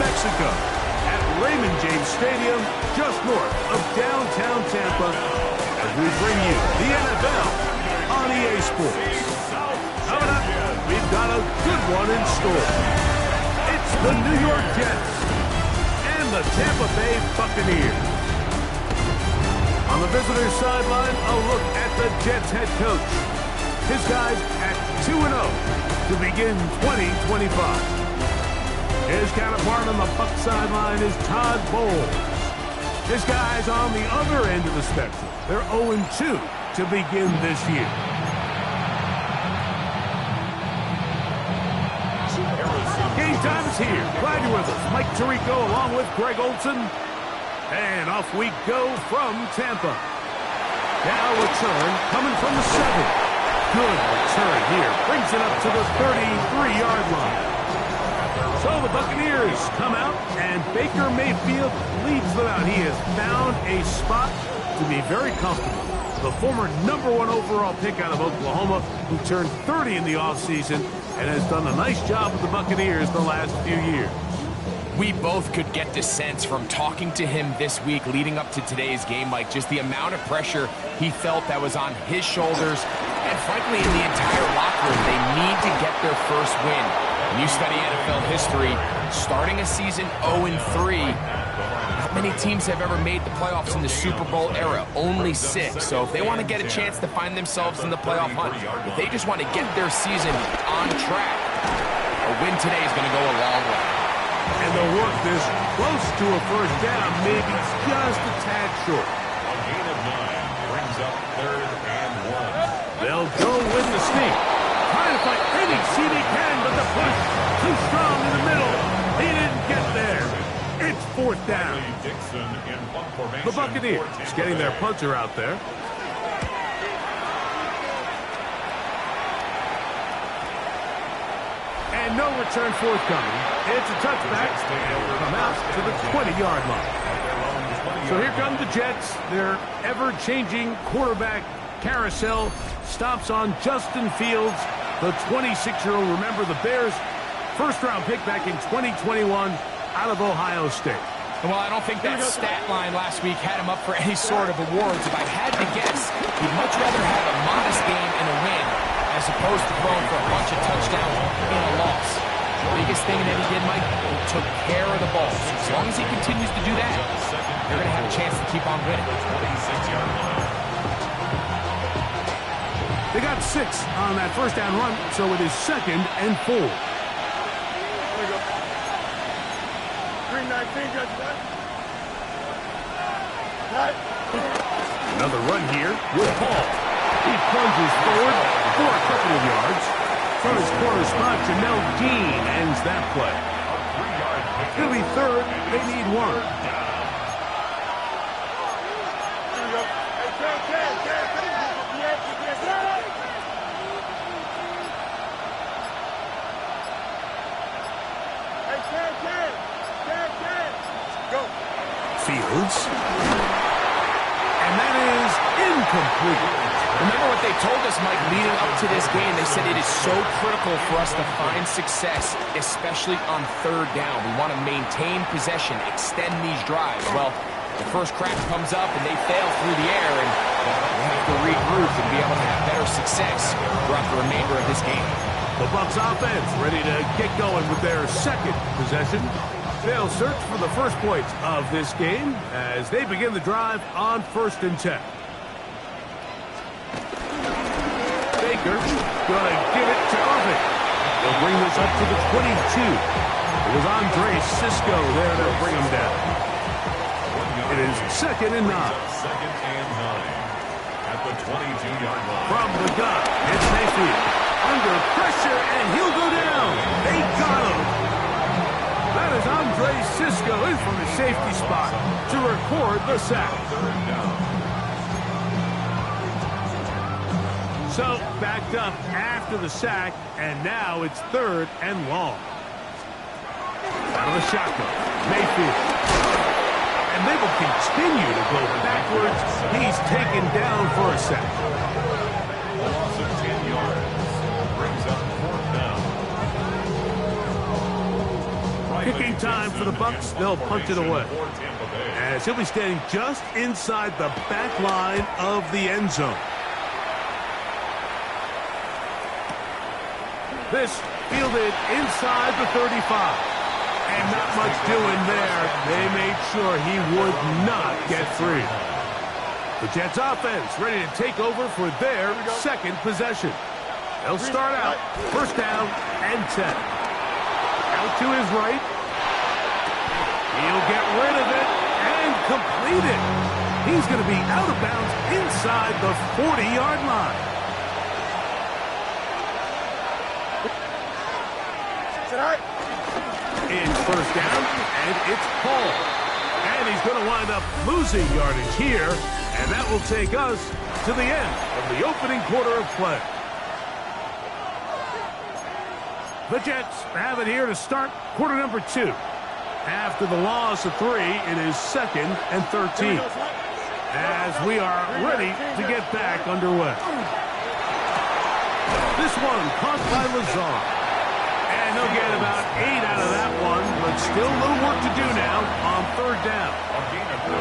Mexico at Raymond James Stadium, just north of downtown Tampa, as we bring you the NFL on EA Sports. Coming up, we've got a good one in store. It's the New York Jets and the Tampa Bay Buccaneers. On the visitor's sideline, a look at the Jets head coach. His guys at 2-0 to begin 2025. His counterpart on the Bucs sideline is Todd Bowles. His guys on the other end of the spectrum, they're 0-2 to begin this year. Game time is here. Glad you're with us. Mike Tirico along with Greg Olson. And off we go from Tampa. Now return coming from the 7. Good return here. Brings it up to the 33-yard line. So the Buccaneers come out, and Baker Mayfield leads them out. He has found a spot to be very comfortable. The former #1 overall pick out of Oklahoma, who turned 30 in the offseason and has done a nice job with the Buccaneers the last few years. We both could get the sense from talking to him this week leading up to today's game, Mike, just the amount of pressure he felt that was on his shoulders and, frankly, in the entire locker room. They need to get their first win. When you study NFL history, starting a season 0-3, not many teams have ever made the playoffs in the Super Bowl era, only 6. So if they want to get a chance to find themselves in the playoff hunt, if they just want to get their season on track, a win today is going to go a long way. And they'll work this close to a first down, maybe just a tad short. A gain of 9 brings up 3rd and 1. They'll go with the sneak. Trying to find any seat he can, but the push too strong in the middle. He didn't get there. It's 4th down. The Buccaneers getting their punter out there. And no return forthcoming. It's a touchback. They'll come out to the 20-yard line. So here come the Jets. Their ever-changing quarterback carousel stops on Justin Fields, the 26-year-old. Remember, the Bears' first-round pick back in 2021 out of Ohio State. Well, I don't think that stat line last week had him up for any sort of awards. If I had to guess, he'd much rather have a modest game and a win as opposed to throwing for a bunch of touchdowns in a loss. The biggest thing that he did, Mike, he took care of the ball. So as long as he continues to do that, they're going to have a chance to keep on winning. They got 6 on that first down run, so it is 2nd and 4. There we go. 319, got that. Another run here with Paul. He plunges forward for a couple of yards. From his corner spot, Jamel Dean ends that play. It'll be 3rd. They need 1. Fields. And that is incomplete. Remember what they told us, Mike, leading up to this game. They said it is so critical for us to find success, especially on 3rd down. We want to maintain possession, extend these drives. Well, the first crack comes up and they fail through the air, and they have to regroup and be able to have better success throughout the remainder of this game. The Bucs offense ready to get going with their 2nd possession. They'll search for the first points of this game as they begin the drive on 1st and 10. Baker going to give it to Irving. They'll bring this up to the 22. It was Andre Cisco there to bring him down. It is 2nd and 9. 2nd and 9 at the 22-yard line. From the gun, it's Mayfield. Under pressure, and he'll go down. They got him. That is Andre Cisco in from the safety spot to record the sack. So backed up after the sack, and now it's 3rd and long. Out of the shotgun, Mayfield. And they will continue to go backwards. He's taken down for a sack. A loss of 10 yards brings up 4th down. Kicking time for the Bucs. They'll punt it away. As he'll be standing just inside the back line of the end zone. This fielded inside the 35. And not much doing there. They made sure he would not get free. The Jets offense ready to take over for their second possession. They'll start out first down and 10. Out to his right. He'll get rid of it and complete it. He's going to be out of bounds inside the 40-yard line. It's first down, and it's Paul. And he's going to wind up losing yardage here, and that will take us to the end of the opening quarter of play. The Jets have it here to start quarter number 2. After the loss of 3, it is 2nd and 13. As we are ready to get back underway. This one caught by Lazard. And they'll get about 8 out of that one, but still a little work to do now on third down. A gain of 9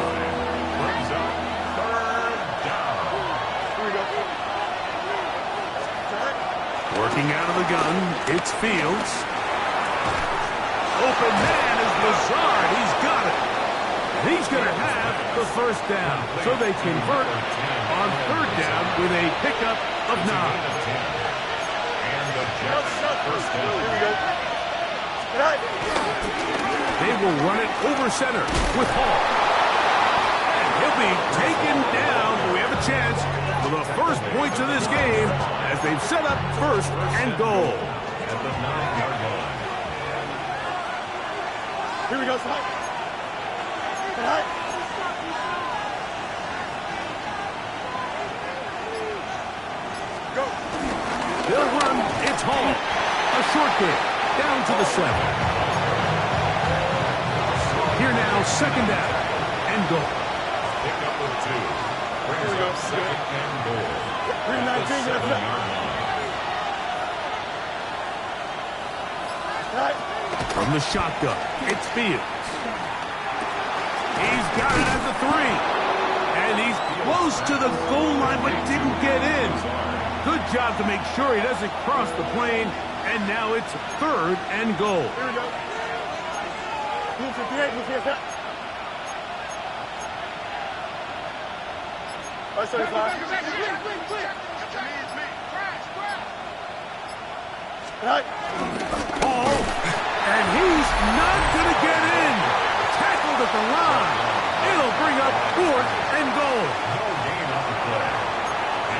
brings up third down. Here we go. Working out of the gun, it's Fields. Open man is Lazard. He's got it. And he's going to have the first down. So they convert on third down with a pickup of 9. First down. Here we go. They will run it over center with Hall. And he'll be taken down. We have a chance for the first points of this game as they've set up first and goal. At the 9-yard line. Here we go, Sly. Go. They'll run. It's Hall. A short kick down to the 7. Here now, second down and goal. Pick up with 2. Brings up second and goal. 319, the 7-yard line. From the shotgun, it's Fields. He's got it at the 3. And he's close to the goal line, but didn't get in. Good job to make sure he doesn't cross the plane. And now it's third and goal. Here we go. 58, who's here? I said it's not. Paul, and he's not going to get in. Tackled at the line. It'll bring up fourth and goal. No gain on the play.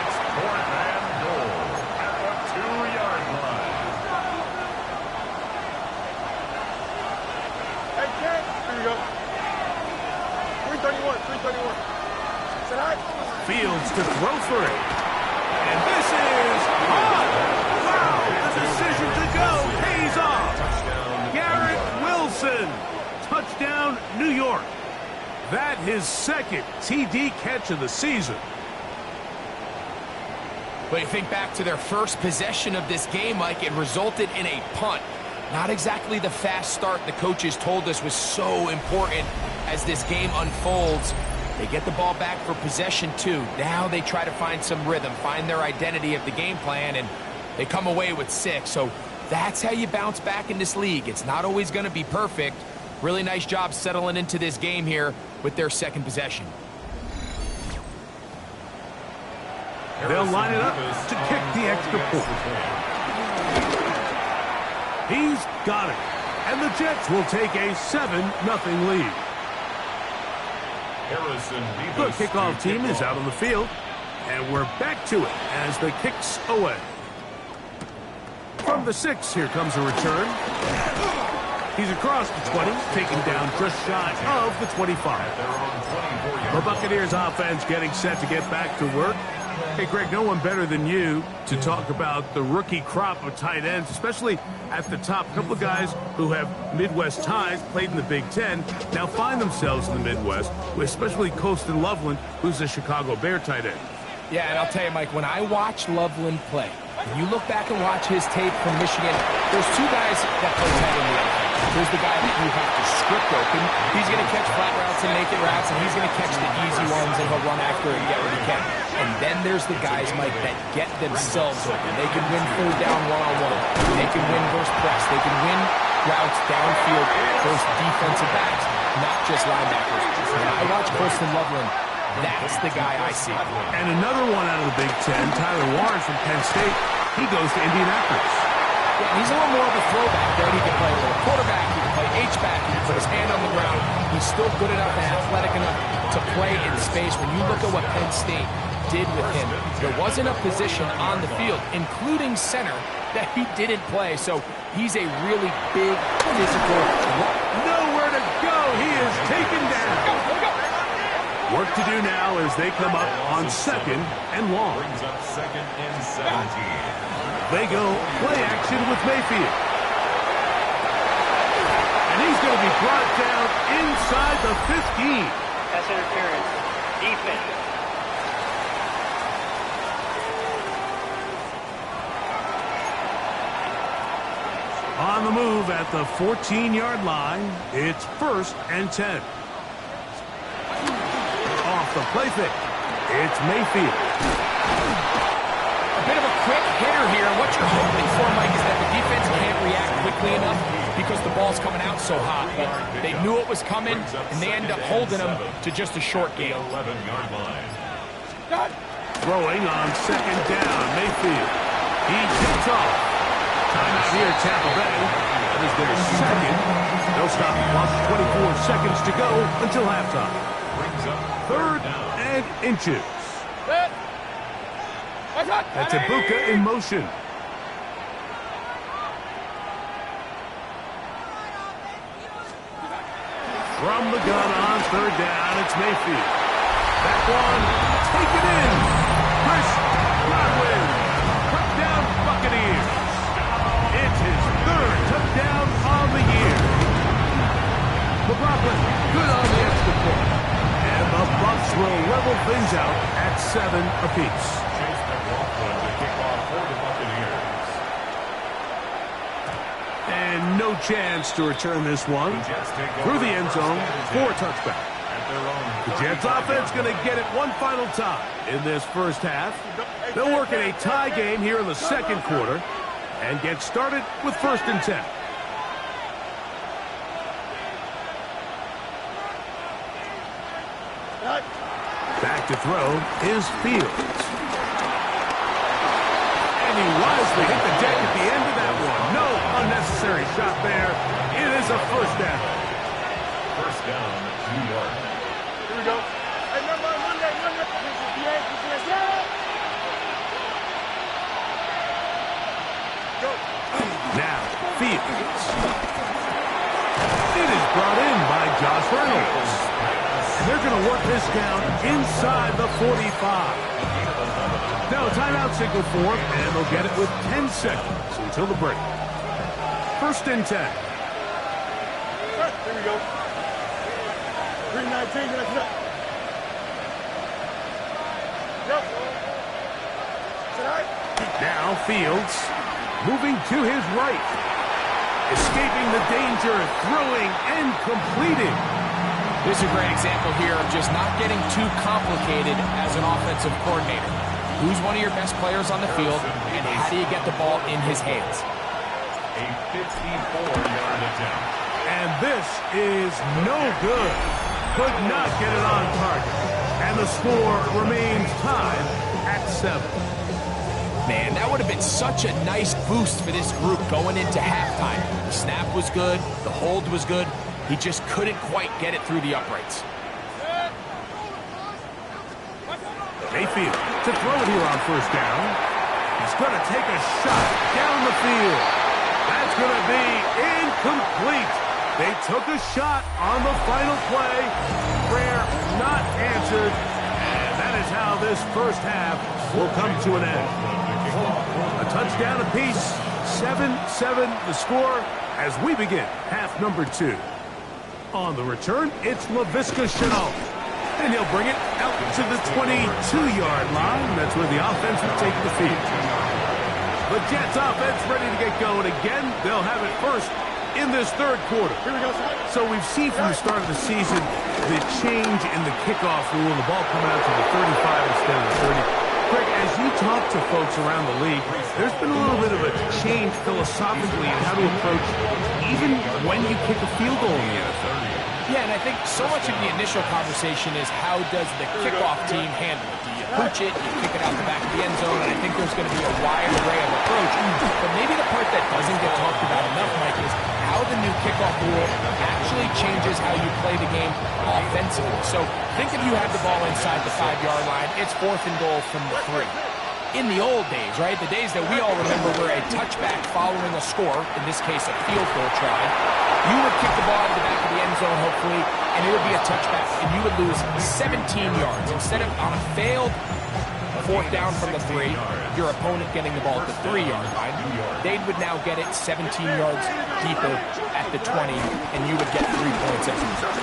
It's fourth and goal at the 2-yard line. Hey, Ken. Here we go. 331. Said hi. Fields to throw for it. And this is hot. Wow, the decision to go pays off. Garrett Wilson. Touchdown, New York. That his second TD catch of the season. But you think back to their first possession of this game, Mike, it resulted in a punt. Not exactly the fast start the coaches told us was so important as this game unfolds. They get the ball back for possession 2. Now they try to find some rhythm, find their identity of the game plan, and they come away with 6. So that's how you bounce back in this league. It's not always going to be perfect. Really nice job settling into this game here with their second possession. They'll line it up to kick the extra point. He's got it. And the Jets will take a 7-0 lead. The kickoff team is out on the field. And we're back to it as the kick's away. From the 6, here comes a return. He's across the 20, taken down just shy of the 25. The Buccaneers offense getting set to get back to work. Hey, Greg, no one better than you to talk about the rookie crop of tight ends, especially at the top. A couple of guys who have Midwest ties, played in the Big Ten, now find themselves in the Midwest, especially Colston Loveland, who's a Chicago Bear tight end. Yeah, and I'll tell you, Mike, when I watch Loveland play, when you look back and watch his tape from Michigan, there's 2 guys that play tight end in the NFL. Here's the guy that you have to script open. He's going to catch flat routes and naked routes, and he's going to catch the easy ones, and he'll run after and get what he can. And then there's the guys, Mike, that get themselves open. They can win third down one-on-one. They can win versus press. They can win routes downfield versus defensive backs, not just linebackers. When I watch Colston Loveland, that's the guy I see. And another one out of the Big Ten, Tyler Warren from Penn State. He goes to Indianapolis. Yeah, he's a little more of a throwback, right? He can play a little quarterback, he can play H-back, he can put his hand on the ground. He's still good enough and athletic enough to play in space. When you look at what Penn State did with him, there wasn't a position on the field, including center, that he didn't play. So he's a really big, physical... Nowhere to go. He is taken down. Work to do now as they come up on 2nd and long. Brings up 2nd and 17. They go play action with Mayfield. And he's going to be brought down inside the 15. Pass interference. Defense. On the move at the 14-yard line, it's 1st and 10. Off the play fake, it's Mayfield. A bit of a quick hitter here. What you're hoping for, Mike, is that the defense can't react quickly enough because the ball's coming out so hot. But they knew it was coming, and they end up holding them to just a short game. 11-yard line. Throwing on 2nd down, Mayfield. He tips off. Timeout here, Tampa Bay. That is their 2nd. They'll stop the clock. 24 seconds to go until halftime. 3rd and inches. That's Ibuka in motion. From the gun on 3rd down, it's Mayfield. That one, taken in. Chris Godwin, touchdown Buccaneers. It's his 3rd touchdown of the year. McLaughlin, good on the extra point. And the Bucs will level things out at 7 apiece. Chase McLaughlin to kick off for the Buccaneers. And no chance to return this one through the end zone for a touchdown. The Jets offense going to get it one final time in this first half. They'll work in a tie game here in the 2nd quarter and get started with 1st and 10. Back to throw is Fields. And he wisely hit the deck at the end of that one. No unnecessary shot there. It is a 1st down. 1st down, 2 yards. Here we go. Hey, number Monday. Go. Now, Fields. It is brought in by Josh Reynolds. And they're going to work this down inside the 45. Now a timeout signal for them, and they'll get it with 10 seconds until the break. 1st and 10. Here we go. 3:19. Yep. Now Fields moving to his right. Escaping the danger, throwing and completing. This is a great example here of just not getting too complicated as an offensive coordinator. Who's one of your best players on the field, and how do you get the ball in his hands? A 54-yard attempt. And this is no good. Could not get it on target. And the score remains tied at 7. Man, that would have been such a nice boost for this group going into halftime. The snap was good. The hold was good. He just couldn't quite get it through the uprights. Mayfield to throw it here on 1st down. He's going to take a shot down the field. That's going to be incomplete. They took a shot on the final play. Prayer not answered. And that is how this first half will come to an end. A touchdown apiece. 7-7 the score as we begin half number 2. On the return, it's Laviska Shenault. And he'll bring it out to the 22-yard line. That's where the offense will take the field. The Jets offense ready to get going again. They'll have it 1st in this third quarter. Here we go. So we've seen from the start of the season the change in the kickoff rule, the ball coming out to the 35 instead of the 30. Greg, as you talk to folks around the league, there's been a little bit of a change philosophically in how to approach even when you kick a field goal in the NFL. Yeah, and I think so much of the initial conversation is how does the kickoff team handle it? Do you pooch it? Do you kick it out the back of the end zone? And I think there's going to be a wide array of approach. But maybe the part that doesn't get talked about enough, Mike, is how the new kickoff rule actually changes how you play the game offensively. So think if you had the ball inside the 5-yard line, it's 4th and goal from the 3. In the old days, right, the days that we all remember were a touchback following a score, in this case a field goal try, you would kick the ball to the back of the end zone, hopefully, and it would be a touchback, and you would lose 17 yards. Instead of on a failed 4th down from the 3, your opponent getting the ball at the 3-yard line, they would now get it 17 yards deeper at the 20, and you would get 3 points as a result.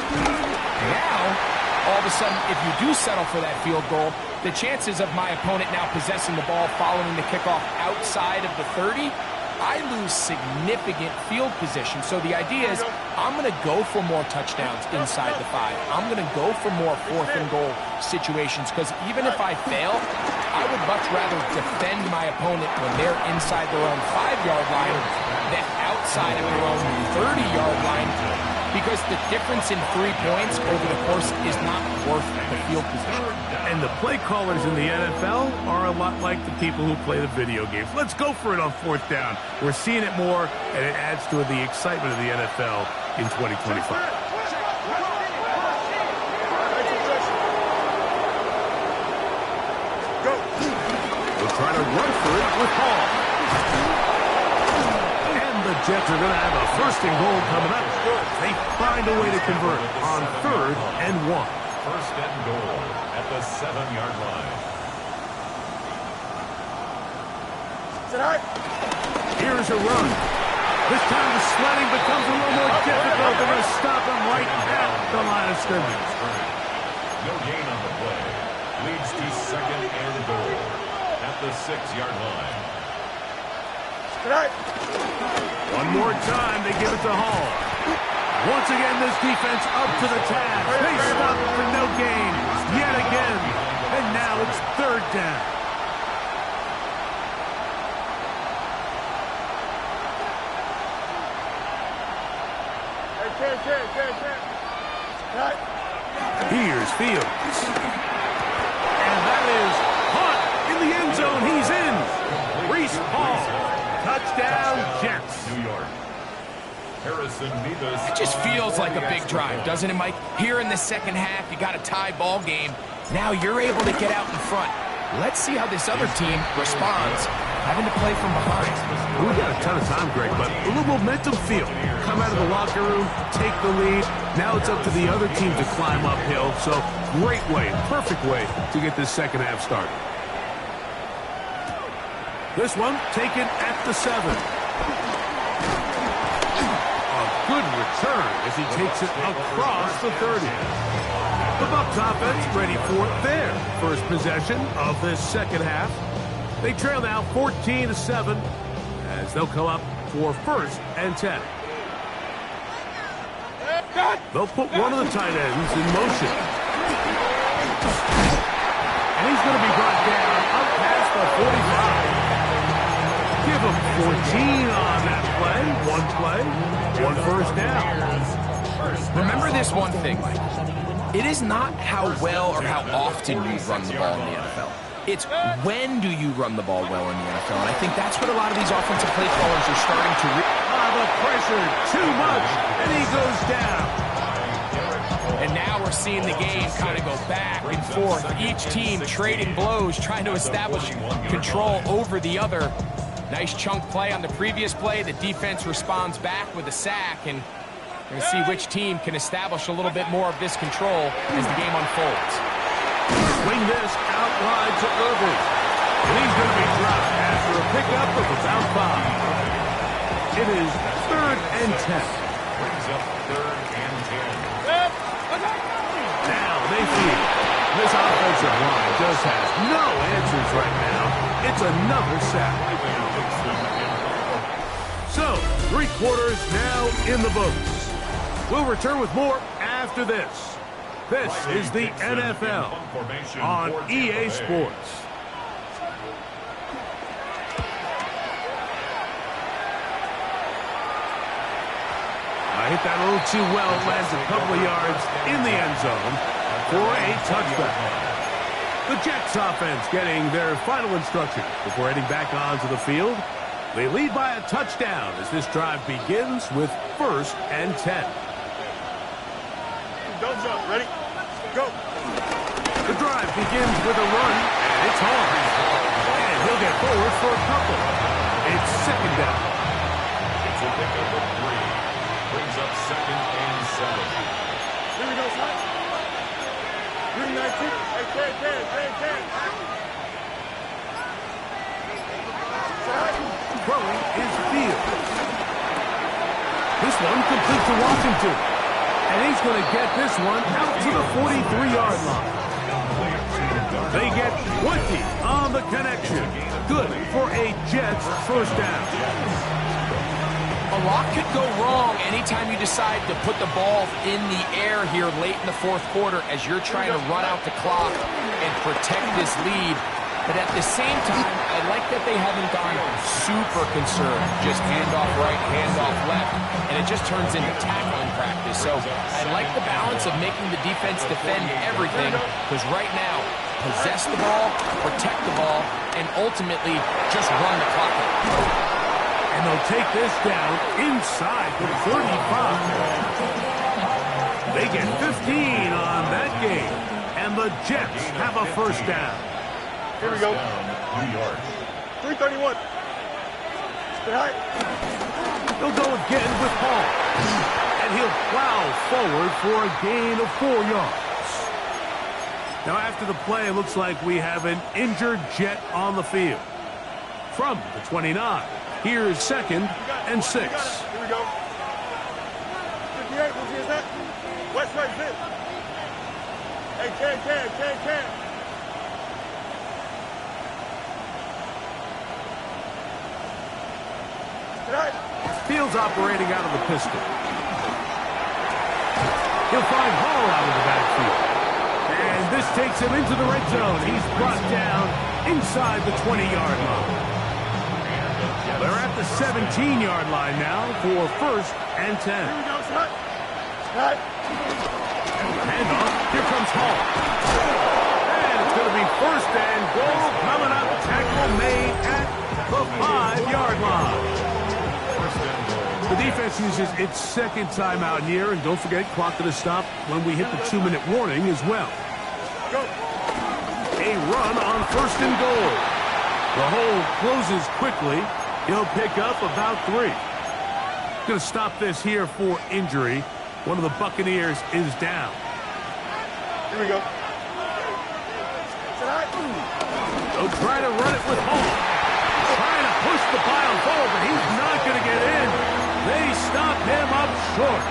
Now, all of a sudden, if you do settle for that field goal, the chances of my opponent now possessing the ball following the kickoff outside of the 30, I lose significant field position. So the idea is I'm going to go for more touchdowns inside the 5. I'm going to go for more 4th and goal situations because even if I fail, I would much rather defend my opponent when they're inside their own 5-yard line than outside of their own 30-yard line, because the difference in 3 points over the course is not worth the field position. And the play callers in the NFL are a lot like the people who play the video games. Let's go for it on 4th down. We're seeing it more, and it adds to the excitement of the NFL in 2025. Go. We'll try to run for it with Hall. And the Jets are going to have a 1st and goal coming up. They find a way to convert on 3rd and 1. 1st and goal at the 7-yard line. Sit high. Here's a run. This time the sledding becomes a little more difficult. They're going to stop him right at the line of scrimmage. No gain on the play. Leads to 2nd and goal at the 6-yard line. Sit high. One more time, they give it to Hall. Once again, this defense up to the task. They stop it for no gain yet again. And now it's 3rd down. Cut. Here's Fields. And that is caught in the end zone. He's in. Reese Hall. Touchdown, Jets. New York. It just feels like a big drive, doesn't it, Mike? Here in the second half, you got a tie ball game. Now you're able to get out in front. Let's see how this other team responds, having to play from behind. We got a ton of time, Greg, but a little momentum feel. Come out of the locker room, take the lead. Now it's up to the other team to climb uphill. So great way, perfect way to get this second half started. This one taken at the 7. Good return as he takes it across the 30. The Bucs offense ready for their first possession of this second half. They trail now 14-7 as they'll come up for 1st and 10. They'll put one of the tight ends in motion. And he's going to be brought down up past the 45. Give him 14 on that play. One play, 1 first down. Remember this one thing, Mike. It is not how well or how often you run the ball in the NFL. It's when do you run the ball well in the NFL. And I think that's what a lot of these offensive play callers are starting to The pressure, too much, and he goes down. And now we're seeing the game kind of go back and forth. Each team trading blows, trying to establish control over the other. Nice chunk play on the previous play. The defense responds back with a sack, and we're going to see which team can establish a little bit more of this control as the game unfolds. Swing this out wide to Irving. And he's going to be dropped after a pickup of about 5. It is 3rd and 10. Brings up 3rd and 10. Now they feel this offensive line just has no answers right now. It's another sack. So Three quarters now in the books. We'll return with more after this. This is the NFL on EA Sports. Hit that a little too well. Lands a couple of yards in the end zone for a touchdown. The Jets offense getting their final instruction before heading back onto the field. They lead by a touchdown as this drive begins with 1st and 10. Don't jump. Ready? Go. The drive begins with a run, and it's hard. And he'll get forward for a couple. It's 2nd down. It's a pickup of 3. Brings up 2nd and 7. Here we go, son. 319. Hey, can. Throwing is Fields. This one complete to Washington. And he's going to get this one out to the 43-yard line. They get 20 on the connection. Good for a Jets 1st down. A lot could go wrong anytime you decide to put the ball in the air here late in the 4th quarter as you're trying to run out the clock and protect this lead. But at the same time, I like that they haven't gone super conserved. Just handoff right, handoff left, and it just turns into tackling practice. So I like the balance of making the defense defend everything because right now, possess the ball, protect the ball, and ultimately just run the clock out. And they'll take this down inside the 35. They get 15 on that game. And the Jets have a 1st down. Here we go. New York. 331. Stay high. He'll go again with Hall. And he'll plow forward for a gain of 4 yards. Now after the play, it looks like we have an injured Jet on the field. From the 29. Here's 2nd and 6. Here we go. 58, which is that? West right fit. Hey, can. Tonight. Fields operating out of the pistol. He'll find Hall out of the backfield. And this takes him into the red zone. He's brought down inside the 20-yard line. They're at the 17-yard line now for 1st and 10. Here we go, son. Right. Handoff. Here comes Hall. And it's going to be 1st and goal coming up. Tackle made at the 5-yard line. The defense uses its 2nd timeout here. And don't forget, clock to the stop when we hit the 2-minute warning as well. Go. A run on 1st and goal. The hole closes quickly. He'll pick up about 3. Going to stop this here for injury. One of the Buccaneers is down. Here we go. They'll try to run it with Hall. Trying to push the pile forward, but he's not going to get in. They stop him up short.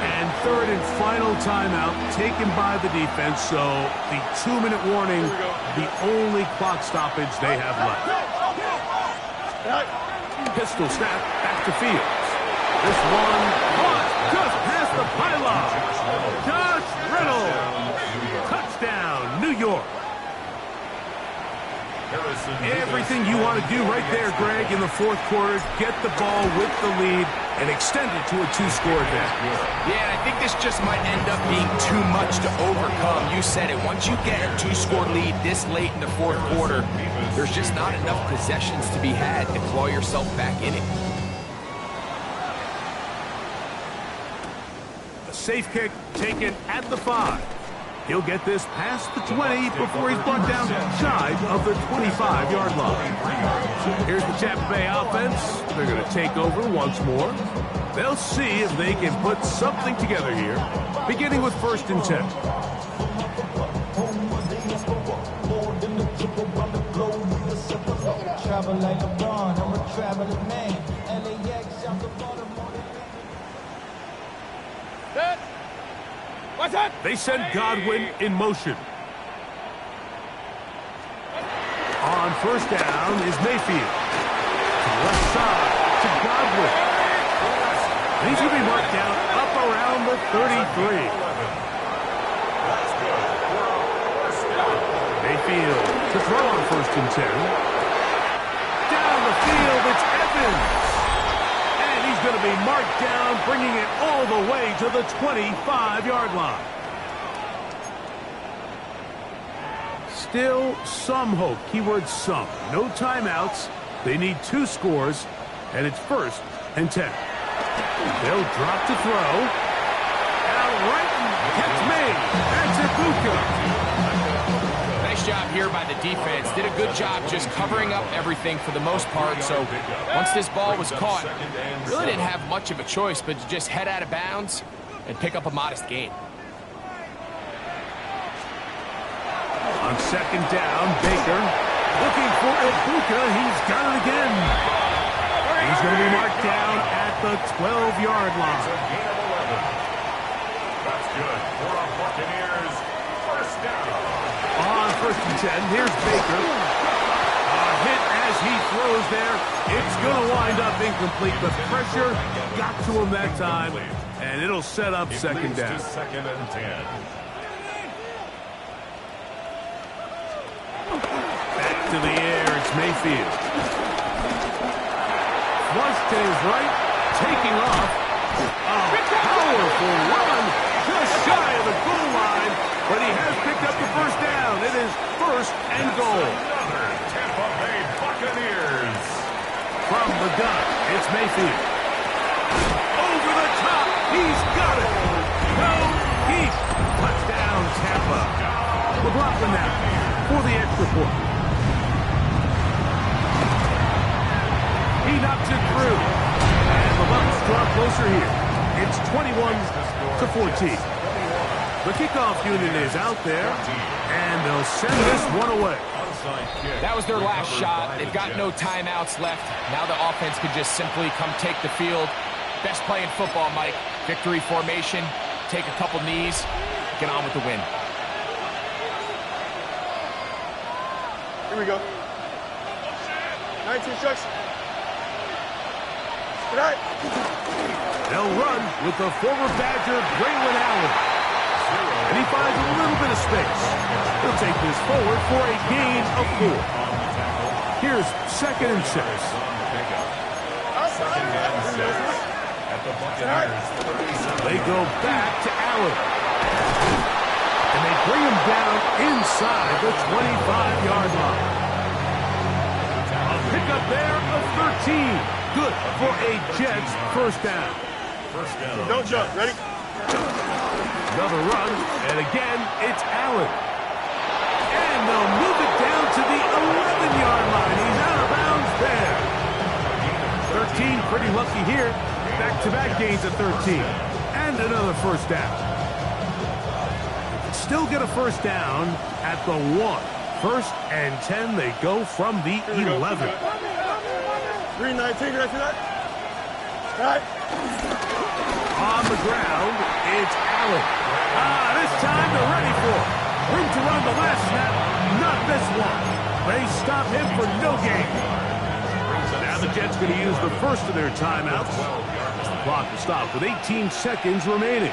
And 3rd and final timeout taken by the defense. So the 2-minute warning, the only clock stoppage they have left. Pistol snap back to Fields. This one caught just past the pylon. Josh Reynolds. Touchdown, New York. Everything you want to do right there, Greg, in the 4th quarter. Get the ball with the lead and extend it to a 2-score advantage. Yeah, I think this just might end up being too much to overcome. You said it. Once you get a 2-score lead this late in the 4th quarter, there's just not enough possessions to be had to claw yourself back in it. A safe kick taken at the 5. He'll get this past the 20 before he's brought down shy of the 25-yard line. Here's the Tampa Bay offense. They're going to take over once more. They'll see if they can put something together here, beginning with 1st and 10. They send Godwin in motion. On 1st down is Mayfield. To the left side. to Godwin. And he's going to be marked down up around the 33. Mayfield to throw on 1st and 10. Down the field, it's Evans. And he's going to be marked down, bringing it all the way to the 25-yard line. Still some hope. Keyword some. No timeouts. They need 2 scores, and it's 1st and 10. They'll drop to throw. Out right, catch made. That's Ibuka. Nice job here by the defense. Did a good job just covering up everything for the most part. So once this ball was caught, really didn't have much of a choice but to just head out of bounds and pick up a modest gain. On 2nd down, Baker looking for Ibuka. He's got it again. He's going to be marked down at the 12-yard line. That's good for our Buccaneers. 1st down. On 1st and 10, here's Baker. A hit as he throws there. It's going to wind up incomplete, but pressure got to him that time, and it'll set up 2nd down. 2nd and 10. Back to the air, it's Mayfield. Flush to his right, taking off. A powerful run, just shy of the goal line, but he has picked up the 1st down. It is 1st and goal. Another Tampa Bay Buccaneers. From the gun, it's Mayfield. Over the top, he's got it. No, he's touchdown, Tampa. McLaughlin now for the extra point. He knocks it through. And the Bucs draw closer here. It's 21-14. The kickoff unit is out there, and they'll send this one away. That was their last shot. They've got no timeouts left. Now the offense could just simply come take the field. Best play in football, Mike. Victory formation. Take a couple knees. Get on with the win. Here we go. 19 instructions. Good night. They'll run with the former Badger, Braylon Allen. And he finds a little bit of space. He'll take this forward for a gain of 4. Here's 2nd and 6. They go back to Allen. And they bring him down inside the 25-yard line. A pickup there of 13. Good for a Jets 1st down. Don't jump. Ready? Another run, and again, it's Allen. And they'll move it down to the 11-yard line. He's out of bounds there. 13, pretty lucky here. Back-to-back gains at 13. And another 1st down. Still get a 1st down at the 1. 1st and 10, they go from the 11. 319, can I see that? All right. On the ground, it's Allen. This time they're ready for it. Room to run the last snap, not this one. They stop him for no gain. Now the Jets going to use the first of their timeouts. The clock will stop with 18 seconds remaining.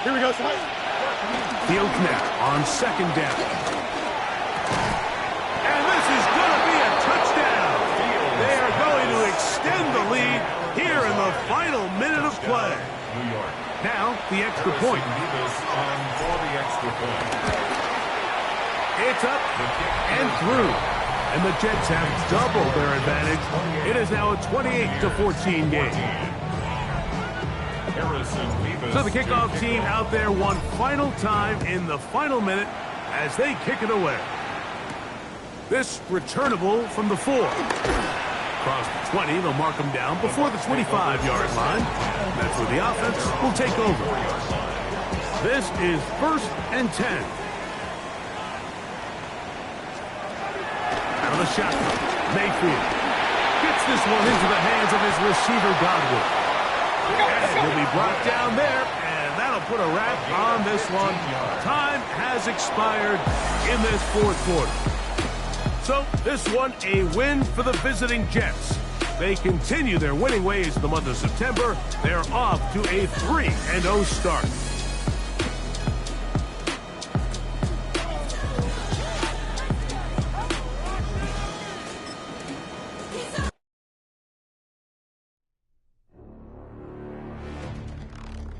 Here we go, son. Fields now on 2nd down. And this is going to be a touchdown. They are going to extend the lead here in the final minute of play. New York. Now, the extra point. For the extra point. It's up and through. And the Jets have doubled their advantage. It is now a 28-14 game. So the kickoff team out there one final time in the final minute as they kick it away. This returnable from the 4. Across the 20, they'll mark them down before the 25-yard line. That's where the offense will take over. This is 1st and 10. Out of the shotgun, Mayfield gets this one into the hands of his receiver, Godwin. And he'll be brought down there, and that'll put a wrap on this one. Time has expired in this 4th quarter. So, this one a win for the visiting Jets. they continue their winning ways in the month of September. They're off to a 3-0 start.